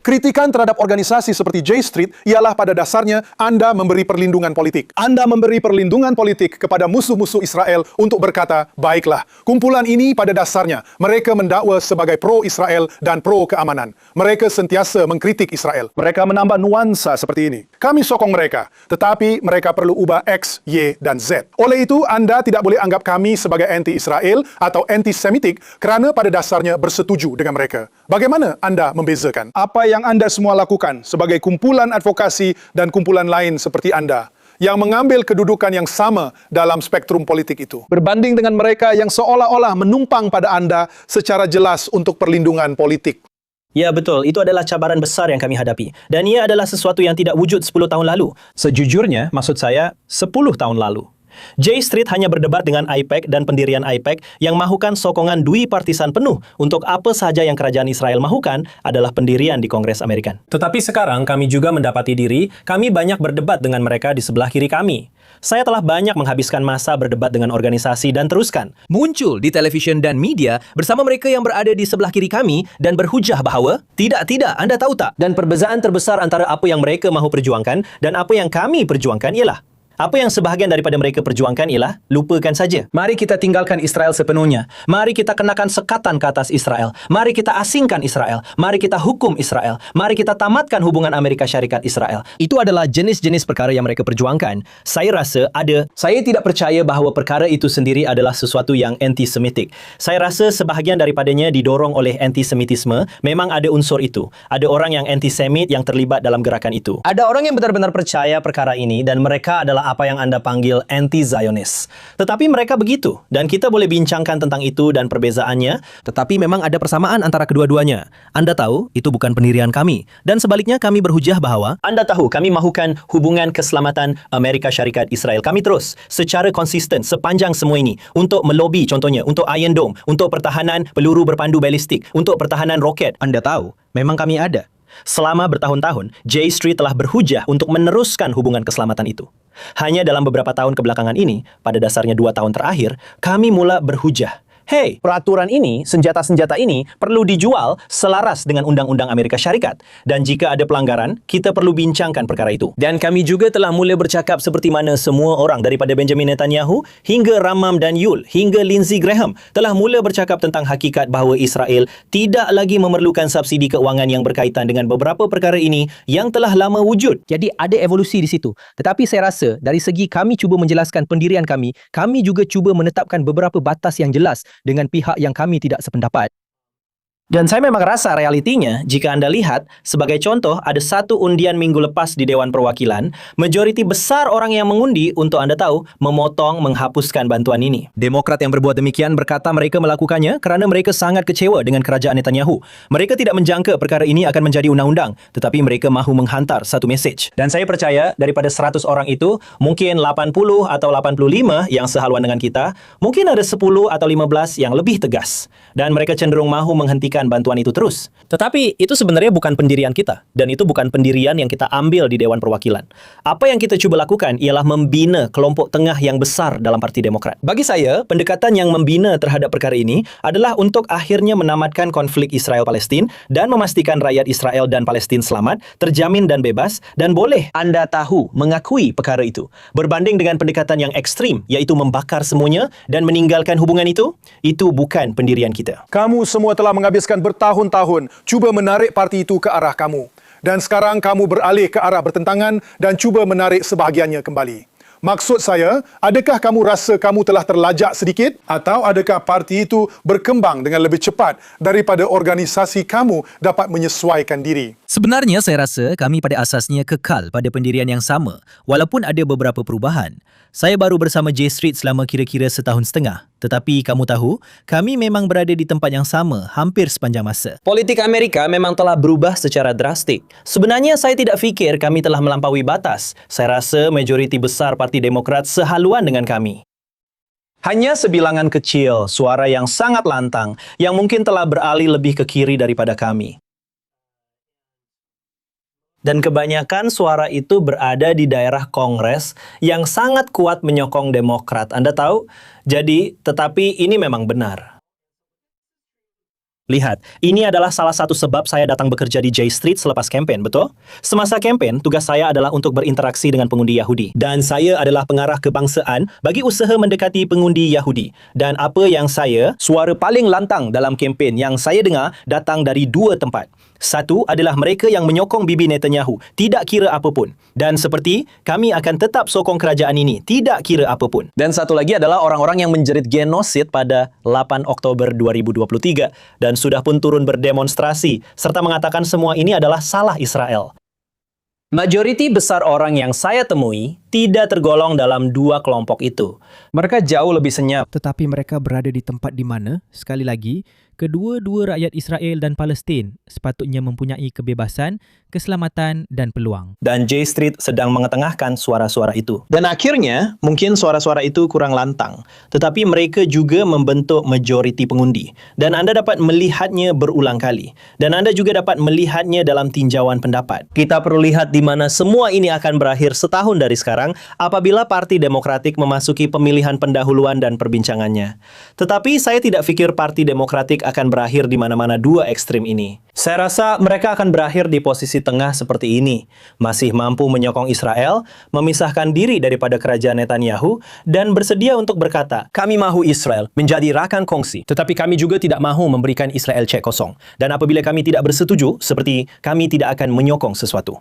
Kritikan terhadap organisasi seperti J Street ialah pada dasarnya Anda memberi perlindungan politik. Anda memberi perlindungan politik kepada musuh-musuh Israel untuk berkata, baiklah, kumpulan ini pada dasarnya mereka mendakwa sebagai pro-Israel dan pro-keamanan. Mereka sentiasa mengkritik Israel. Mereka menambah nuansa seperti ini. Kami sokong mereka, tetapi mereka perlu ubah X, Y, dan Z. Oleh itu, Anda tidak boleh anggap kami sebagai anti-Israel atau anti-Semitik kerana pada dasarnya bersetuju dengan mereka. Bagaimana Anda membezakan? Apa yang Anda semua lakukan sebagai kumpulan advokasi dan kumpulan lain seperti Anda yang mengambil kedudukan yang sama dalam spektrum politik itu, berbanding dengan mereka yang seolah-olah menumpang pada Anda secara jelas untuk perlindungan politik. Ya betul, itu adalah cabaran besar yang kami hadapi. Dan ia adalah sesuatu yang tidak wujud 10 tahun lalu. Sejujurnya, maksud saya 10 tahun lalu. J Street hanya berdebat dengan AIPAC dan pendirian AIPAC yang mahukan sokongan dui partisan penuh untuk apa sahaja yang kerajaan Israel mahukan adalah pendirian di Kongres Amerikan. Tetapi sekarang kami juga mendapati diri, kami banyak berdebat dengan mereka di sebelah kiri kami. Saya telah banyak menghabiskan masa berdebat dengan organisasi dan teruskan muncul di televisyen dan media bersama mereka yang berada di sebelah kiri kami dan berhujah bahawa tidak, Anda tahu tak? Dan perbezaan terbesar antara apa yang mereka mahu perjuangkan dan apa yang kami perjuangkan ialah apa yang sebahagian daripada mereka perjuangkan ialah lupakan saja. Mari kita tinggalkan Israel sepenuhnya. Mari kita kenakan sekatan ke atas Israel. Mari kita asingkan Israel. Mari kita hukum Israel. Mari kita tamatkan hubungan Amerika Syarikat Israel. Itu adalah jenis-jenis perkara yang mereka perjuangkan. Saya tidak percaya bahawa perkara itu sendiri adalah sesuatu yang anti-Semitik. Saya rasa sebahagian daripadanya didorong oleh anti-Semitisme. Memang ada unsur itu. Ada orang yang anti-Semit yang terlibat dalam gerakan itu. Ada orang yang benar-benar percaya perkara ini dan mereka adalah apa yang Anda panggil anti-Zionis. Tetapi mereka begitu, dan kita boleh bincangkan tentang itu dan perbezaannya. Tetapi memang ada persamaan antara kedua-duanya. Anda tahu, itu bukan pendirian kami. Dan sebaliknya kami berhujah bahawa Anda tahu, kami mahukan hubungan keselamatan Amerika Syarikat Israel. Kami terus, secara konsisten, sepanjang semua ini, untuk melobi contohnya, untuk Iron Dome, untuk pertahanan peluru berpandu balistik, untuk pertahanan roket. Anda tahu, memang kami ada. Selama bertahun-tahun, J Street telah berhujah untuk meneruskan hubungan keselamatan itu. Hanya dalam beberapa tahun kebelakangan ini, pada dasarnya 2 tahun terakhir, kami mula berhujah. Hei, peraturan ini, senjata-senjata ini perlu dijual selaras dengan Undang-Undang Amerika Syarikat. Dan jika ada pelanggaran, kita perlu bincangkan perkara itu. Dan kami juga telah mula bercakap seperti mana semua orang daripada Benjamin Netanyahu hingga Ramam dan Yul, hingga Lindsey Graham telah mula bercakap tentang hakikat bahawa Israel tidak lagi memerlukan subsidi keuangan yang berkaitan dengan beberapa perkara ini yang telah lama wujud. Jadi ada evolusi di situ. Tetapi saya rasa dari segi kami cuba menjelaskan pendirian kami juga cuba menetapkan beberapa batas yang jelas dengan pihak yang kami tidak sependapat. Dan saya memang rasa realitinya, jika Anda lihat, sebagai contoh, ada satu undian minggu lepas di Dewan Perwakilan, majoriti besar orang yang mengundi, untuk Anda tahu, menghapuskan bantuan ini. Demokrat yang berbuat demikian berkata mereka melakukannya kerana mereka sangat kecewa dengan kerajaan Netanyahu. Mereka tidak menjangka perkara ini akan menjadi undang-undang, tetapi mereka mahu menghantar satu mesej. Dan saya percaya, daripada 100 orang itu, mungkin 80 atau 85 yang sehaluan dengan kita, mungkin ada 10 atau 15 yang lebih tegas. Dan mereka cenderung mahu menghentikan bantuan itu terus. Tetapi itu sebenarnya bukan pendirian kita, dan itu bukan pendirian yang kita ambil di Dewan Perwakilan. Apa yang kita cuba lakukan ialah membina kelompok tengah yang besar dalam Parti Demokrat. Bagi saya, pendekatan yang membina terhadap perkara ini adalah untuk akhirnya menamatkan konflik Israel-Palestin dan memastikan rakyat Israel dan Palestin selamat, terjamin dan bebas, dan boleh Anda tahu, mengakui perkara itu. Berbanding dengan pendekatan yang ekstrim, iaitu membakar semuanya dan meninggalkan hubungan itu bukan pendirian kita. Kamu semua telah menghabiskan bertahun-tahun cuba menarik parti itu ke arah kamu. Dan sekarang kamu beralih ke arah bertentangan dan cuba menarik sebahagiannya kembali. Maksud saya, adakah kamu rasa kamu telah terlajak sedikit? Atau adakah parti itu berkembang dengan lebih cepat daripada organisasi kamu dapat menyesuaikan diri? Sebenarnya saya rasa kami pada asasnya kekal pada pendirian yang sama, walaupun ada beberapa perubahan. Saya baru bersama J Street selama kira-kira setahun setengah. Tetapi kamu tahu, kami memang berada di tempat yang sama hampir sepanjang masa. Politik Amerika memang telah berubah secara drastik. Sebenarnya saya tidak fikir kami telah melampaui batas. Saya rasa majoriti besar Parti Demokrat sehaluan dengan kami. Hanya sebilangan kecil suara yang sangat lantang yang mungkin telah beralih lebih ke kiri daripada kami. Dan kebanyakan suara itu berada di daerah Kongres yang sangat kuat menyokong Demokrat. Anda tahu? Jadi, tetapi ini memang benar. Lihat, ini adalah salah satu sebab saya datang bekerja di J Street selepas kempen, betul? Semasa kempen, tugas saya adalah untuk berinteraksi dengan pengundi Yahudi. Dan saya adalah pengarah kebangsaan bagi usaha mendekati pengundi Yahudi. Dan apa yang suara paling lantang dalam kempen yang saya dengar datang dari dua tempat. Satu adalah mereka yang menyokong Bibi Netanyahu, tidak kira apapun. Dan seperti, kami akan tetap sokong kerajaan ini, tidak kira apapun. Dan satu lagi adalah orang-orang yang menjerit genosid pada 8 Oktober 2023 dan sudah pun turun berdemonstrasi, serta mengatakan semua ini adalah salah Israel. Majoriti besar orang yang saya temui tidak tergolong dalam dua kelompok itu. Mereka jauh lebih senyap. Tetapi mereka berada di tempat di mana, sekali lagi, kedua-dua rakyat Israel dan Palestin sepatutnya mempunyai kebebasan, keselamatan dan peluang. Dan J Street sedang mengetengahkan suara-suara itu. Dan akhirnya, mungkin suara-suara itu kurang lantang. Tetapi mereka juga membentuk majoriti pengundi. Dan Anda dapat melihatnya berulang kali. Dan Anda juga dapat melihatnya dalam tinjauan pendapat. Kita perlu lihat di mana semua ini akan berakhir setahun dari sekarang apabila Parti Demokratik memasuki pemilihan pendahuluan dan perbincangannya. Tetapi saya tidak pikir Parti Demokratik akan berakhir di mana-mana dua ekstrim ini. Saya rasa mereka akan berakhir di posisi tengah seperti ini. Masih mampu menyokong Israel, memisahkan diri daripada kerajaan Netanyahu, dan bersedia untuk berkata, kami mahu Israel menjadi rakan kongsi. Tetapi kami juga tidak mahu memberikan Israel cek kosong. Dan apabila kami tidak bersetuju, seperti kami tidak akan menyokong sesuatu.